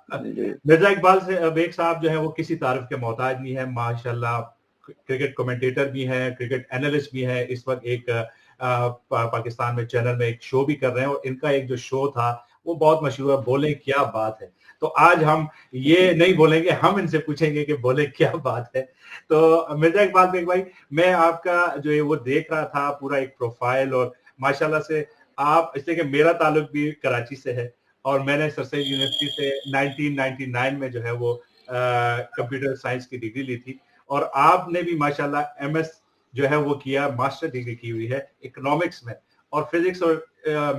मिर्जा इकबाल से बेग साहब जो है वो किसी तारीफ के मोहताज नहीं है, माशाल्लाह क्रिकेट कमेंटेटर भी हैं, क्रिकेट एनालिस्ट भी हैं। इस वक्त एक पाकिस्तान में चैनल में एक शो भी कर रहे हैं और इनका एक जो शो था वो बहुत मशहूर है, बोले क्या बात है। तो आज हम ये नहीं बोलेंगे, हम इनसे पूछेंगे कि बोले क्या बात है। तो मिर्जा इकबाल बेग भाई, मैं आपका जो है वो देख रहा था पूरा एक प्रोफाइल, और माशाल्लाह से आप, इसलिए कि मेरा ताल्लुक भी कराची से है और मैंने सर सैयद यूनिवर्सिटी से 1999 में जो है वो कंप्यूटर साइंस की डिग्री ली थी, और आपने भी माशाल्लाह एमएस जो है वो किया, मास्टर डिग्री की हुई है इकोनॉमिक्स में, और फिजिक्स और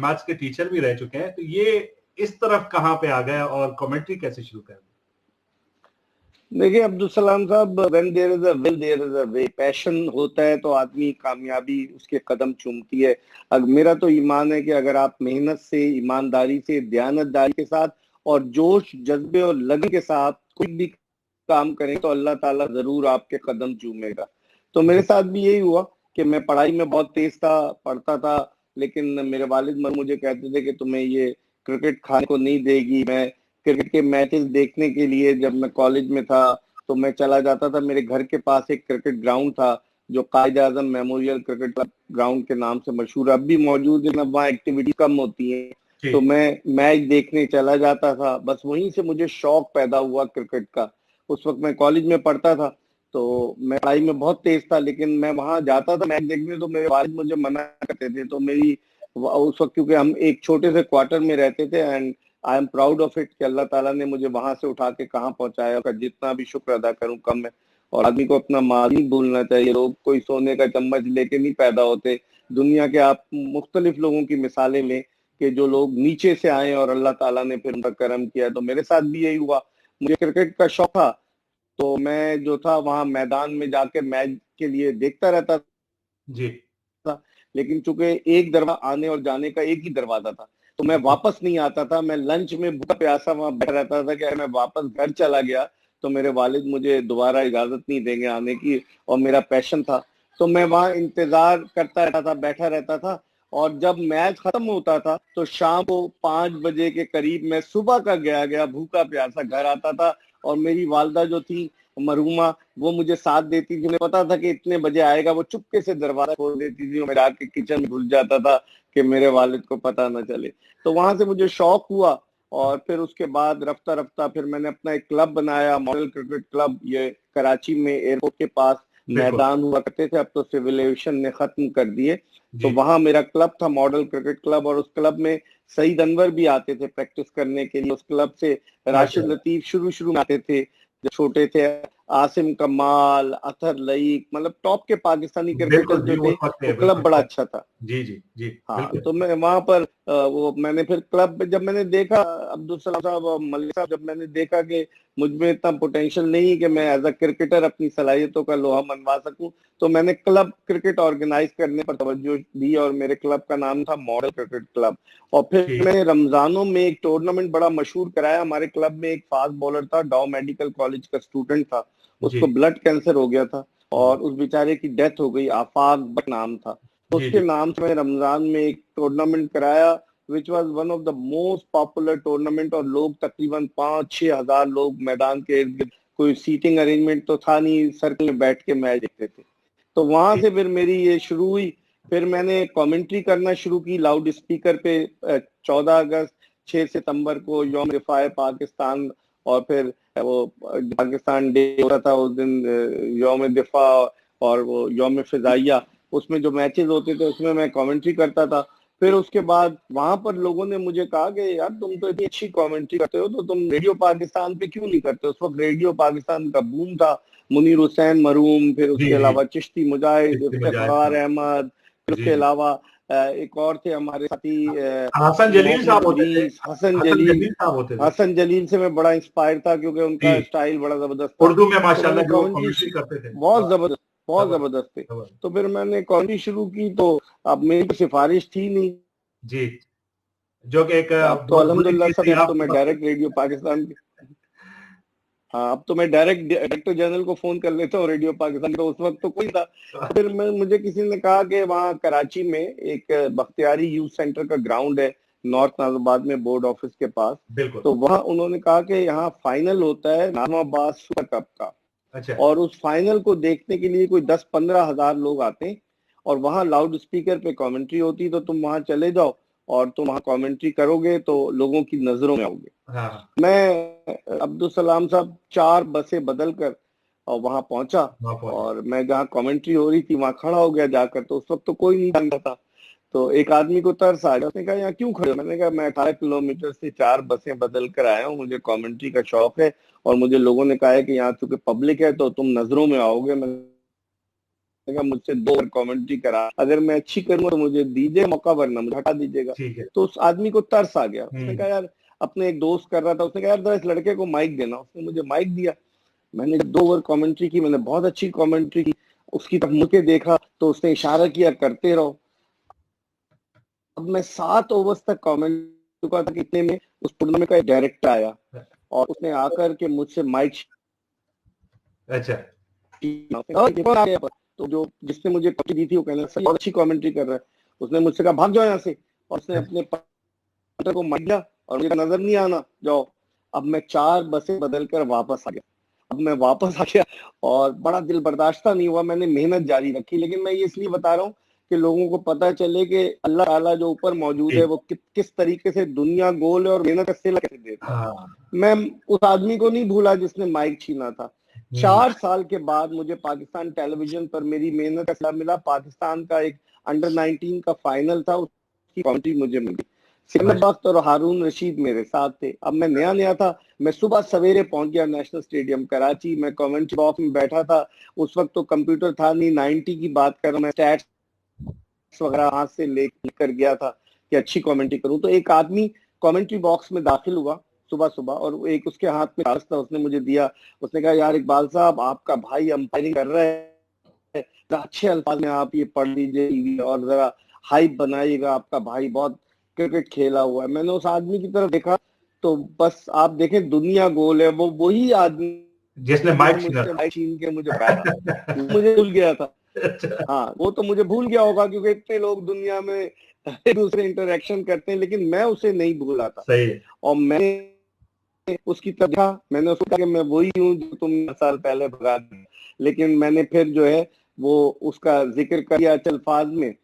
मैथ्स के टीचर भी रह चुके हैं। तो ये इस तरफ कहाँ पे आ गया और कमेंट्री कैसे शुरू कर दी? देखिए अब्दुल सलाम साहब, when there is a will there is a way. Passion होता है तो आदमी कामयाबी उसके कदम चूमती है। मेरा तो ईमान है कि अगर आप मेहनत से, ईमानदारी से, दयानतदारी के साथ और जोश, जज्बे और लगन के साथ कोई भी काम करें तो अल्लाह ताला जरूर आपके कदम चूमेगा। तो मेरे साथ भी यही हुआ कि मैं पढ़ाई में बहुत तेज था, पढ़ता था, लेकिन मेरे वालिद मुझे कहते थे कि तुम्हें ये क्रिकेट खाने को नहीं देगी। मैं क्रिकेट के मैचेस देखने के लिए जब मैं कॉलेज में था तो मैं चला जाता था। मेरे घर के पास एक क्रिकेट ग्राउंड था जो कायद आजम मेमोरियल क्रिकेट क्लब ग्राउंड के नाम से मशहूर, अब भी मौजूद है, वहाँ एक्टिविटी कम होती है तो मैं मैच देखने चला जाता था। बस वहीं से मुझे शौक पैदा हुआ क्रिकेट का। उस वक्त मैं कॉलेज में पढ़ता था तो मैं पढ़ाई में बहुत तेज था, लेकिन मैं वहां जाता था मैच देखने तो मेरे वालिद मुझे मना करते थे। तो मेरी उस वक्त, क्योंकि हम एक छोटे से क्वार्टर में रहते थे, and I am proud of it कि अल्लाह ताला ने मुझे वहां से उठा के कहाँ पहुंचाया, और जितना भी शुक्र अदा करूं कम है। और आदमी को अपना माल नहीं भूलना चाहिए। लोग कोई सोने का चम्मच लेके नहीं पैदा होते। दुनिया के आप मुख्तलिफ लोगों की मिसालें लें कि जो लोग नीचे से आए और अल्लाह ताला ने फिर उनका करम किया। तो मेरे साथ भी यही हुआ। मुझे क्रिकेट का शौक था तो मैं जो था वहां मैदान में जाके मैच के लिए देखता रहता जी। था। लेकिन चूंकि एक दरवाजा आने और जाने का एक ही दरवाजा था तो मैं वापस नहीं आता था। मैं लंच में भूखा प्यासा वहां बैठा रहता था कि अगर मैं वापस घर चला गया तो मेरे वालिद मुझे दोबारा इजाजत नहीं देंगे आने की, और मेरा पैशन था। तो मैं वहां इंतजार करता रहता था, बैठा रहता था। और जब मैच खत्म होता था तो शाम को 5 बजे के करीब मैं सुबह का गया गया भूखा प्यासा घर आता था, और मेरी वालदा जो थी मरहुमा, वो मुझे साथ देती थी। मुझे पता था कि इतने बजे आएगा, वो चुपके से दरवाजा खोल देती थी और मैं जाके किचन में घुस जाता था कि मेरे वालिद को पता न चले। तो वहां से मुझे शौक हुआ, और फिर उसके बाद रफ्ता रफ्ता फिर मैंने अपना एक क्लब बनाया, मॉडल क्रिकेट क्लब। ये कराची में एयरपोर्ट के पास मैदान हुआ करते थे, अब तो सिविल एविएशन ने खत्म कर दिए। तो वहां मेरा क्लब था, मॉडल क्रिकेट क्लब, और उस क्लब में सईद अनवर भी आते थे प्रैक्टिस करने के लिए। उस क्लब से राशिद लतीफ शुरू में आते थे जब छोटे थे, आसिम कमाल, अतहर लईक, मतलब टॉप के पाकिस्तानी क्रिकेटर्स जो थे। वो क्लब बड़ा अच्छा था। जी जी जी। हाँ, तो मैं वहां पर वो मैंने फिर क्लब जब मैंने देखा, अब्दुल सलाम साहब और मलिक साहब, जब मैंने देखा कि मुझ में इतना पोटेंशियल नहीं कि मैं एज अ क्रिकेटर अपनी सलाहियतों का लोहा मनवा सकूं, तो मैंने क्लब क्रिकेट ऑर्गेनाइज करने पर तवज्जो दी और मेरे क्लब का नाम था मॉडल क्रिकेट क्लब। और फिर मैंने रमजानों में एक टूर्नामेंट बड़ा मशहूर कराया। हमारे क्लब में एक फास्ट बॉलर था, डाउ मेडिकल कॉलेज का स्टूडेंट था, उसको ब्लड कैंसर हो गया था और उस बेचारे की डेथ हो गई। आफाक बट नाम था। उसके नाम से मैंने रमजान में एक टूर्नामेंट कराया, which was one of the most popular tournament. और लोग तकरीबन 5-6 हजार लोग मैदान के इर्द गिर्द, कोई सीटिंग अरेंजमेंट तो था नहीं, सर्कल में बैठ के मैच देखते थे। तो वहां से फिर मेरी ये शुरू हुई। फिर मैंने कमेंट्री करना शुरू की लाउड स्पीकर पे। 14 अगस्त, 6 सितंबर को यौम दिफाए पाकिस्तान, और फिर वो पाकिस्तान डे होता था उस दिन, यौम दिफा और वो यौम फिजाइया, उसमें जो मैचेस होते थे उसमें मैं कमेंट्री करता था। फिर उसके बाद वहां पर लोगों ने मुझे कहा कि यार तुम तो इतनी अच्छी कमेंट्री करते हो तो तुम रेडियो पाकिस्तान पे क्यों नहीं करते। उस वक्त रेडियो पाकिस्तान का बूम था, मुनीर हुसैन मरहूम, फिर उसके अलावा चिश्ती मुजाहिद, इफ्तिखार अहमद, फिर उसके अलावा एक और थे हमारे साथी हसन जलील साहब होते थे। हसन जलील से मैं बड़ा इंस्पायर था क्योंकि उनका स्टाइल बड़ा जबरदस्त था। उर्दू में माशाल्लाह जो कमेंट्री करते थे बहुत जबरदस्त थे। तो फिर मैंने कॉमेडी शुरू की, तो अब मेरी सिफारिश थी नहीं जी, जो कि एक तो अल्हम्दुलिल्लाह सब, अब तो मैं डायरेक्ट रेडियो पाकिस्तान की, हाँ, अब तो मैं डायरेक्टर जनरल को फोन कर लेता हूँ रेडियो पाकिस्तान। तो उस वक्त तो कोई था। फिर मुझे किसी ने कहा कि वहाँ कराची में एक बख्तियारी यूथ सेंटर का ग्राउंड है, नॉर्थ नाजिबाद में बोर्ड ऑफिस के पास। बिल्कुल। तो वहाँ उन्होंने कहा कि यहाँ फाइनल होता है नाजमाबाद सुपर कप का। अच्छा। और उस फाइनल को देखने के लिए कोई 10-15 हजार लोग आते हैं और वहाँ लाउड स्पीकर पे कमेंट्री होती, तो तुम वहाँ चले जाओ और तुम वहाँ कमेंट्री करोगे तो लोगों की नजरों में आओगे। हाँ। मैं अब्दुल सलाम साहब 4 बसें बदल कर और वहां पहुंचा और मैं जहाँ कमेंट्री हो रही थी वहां खड़ा हो गया जाकर। तो उस वक्त तो कोई नहीं जानता था। तो एक आदमी को तरस आ गया, उसने कहा यहाँ क्यों खड़े हो? मैंने कहा मैं 18 किलोमीटर से 4 बसें बदल कर आया हूँ, मुझे कमेंट्री का शौक है और मुझे लोगों ने कहा है कि यहाँ चूंकि पब्लिक है तो तुम नजरों में आओगे। मैंने कहा मुझसे 2 बार कमेंट्री करा, अगर मैं अच्छी करूँ तो मुझे दीजिए मौका, वरना मुझे हटा दीजिएगा। तो उस आदमी को तरस आ गया, उसने कहा यार, अपने एक दोस्त कर रहा था, उसने कहा यार जरा इस लड़के को माइक देना। उसने मुझे माइक दिया, मैंने 2 ओवर कमेंट्री की, मैंने बहुत अच्छी कमेंट्री की। उसकी तरफ मुड़ के देखा तो उसने इशारा किया करते रहो। अब मैं 7 ओवर्स तक कमेंट चुका था, कितने में उस टूर्नामेंट का एक डायरेक्टर आया और उसने आकर के मुझसे माइक, अच्छा, तो जो जिसने मुझे कमेंट्री दी थी वो कहने लगा बहुत अच्छी कमेंट्री कर रहा है। उसने मुझसे कहा भाग जाओ यहाँ से, और उसने अपने पट्टर को मार दिया और मुझे नजर नहीं आना, जाओ। अब मैं 4 बसें बदल कर वापस आ गया। अब मैं वापस आ गया और बड़ा दिल बर्दाश्त नहीं हुआ, मैंने मेहनत जारी रखी। लेकिन मैं ये इसलिए बता रहा हूँ कि लोगों को पता चले कि अल्लाह ताला जो ऊपर मौजूद है वो किस तरीके से दुनिया गोल है और मेहनत का सिला कैसे देता है। मैं उस आदमी को नहीं भूला जिसने माइक छीना था। 4 साल के बाद मुझे पाकिस्तान टेलीविजन पर मेरी मेहनत का सिला मिला। पाकिस्तान का एक अंडर 19 का फाइनल था, उसकी कमेंट्री मुझे मिली। सिकंदर बख्त और हारून रशीद मेरे साथ थे। अब मैं नया था, मैं सुबह सवेरे पहुंच गया नेशनल स्टेडियम कराची। मैं कमेंट्री बॉक्स में बैठा था, उस वक्त तो कंप्यूटर था नहीं, 90 की बात कर रहा हूं मैं, स्टैट्स वगैरह हाथ से लेकर गया था कि अच्छी कमेंट्री करूं। तो एक आदमी कमेंट्री बॉक्स में दाखिल हुआ सुबह सुबह और एक उसके हाथ में कागज था, उसने मुझे दिया। उसने कहा यार इकबाल साहब, आपका भाई अंपायरिंग कर रहा है, अच्छे अल्फाज में आप ये पढ़ लीजिए और जरा हाइप बनाइएगा, आपका भाई बहुत क्रिकेट खेला हुआ है। मैंने उस आदमी की तरफ देखा तो बस आप देखें दुनिया गोल है, वो वही आदमी जिसने माइक छीन के मुझे बैठा, मुझे भूल गया था। हाँ, वो तो मुझे भूल गया होगा क्योंकि इतने लोग दुनिया में एक दूसरे इंटरेक्शन करते हैं, लेकिन मैं उसे नहीं भूला था। सही। और मैंने उसकी तरफ देखा, मैंने उसको कहा कि मैं वही हूँ जो तुम 10 साल पहले भगा दी। लेकिन मैंने फिर जो है वो उसका जिक्र किया अल्फाज में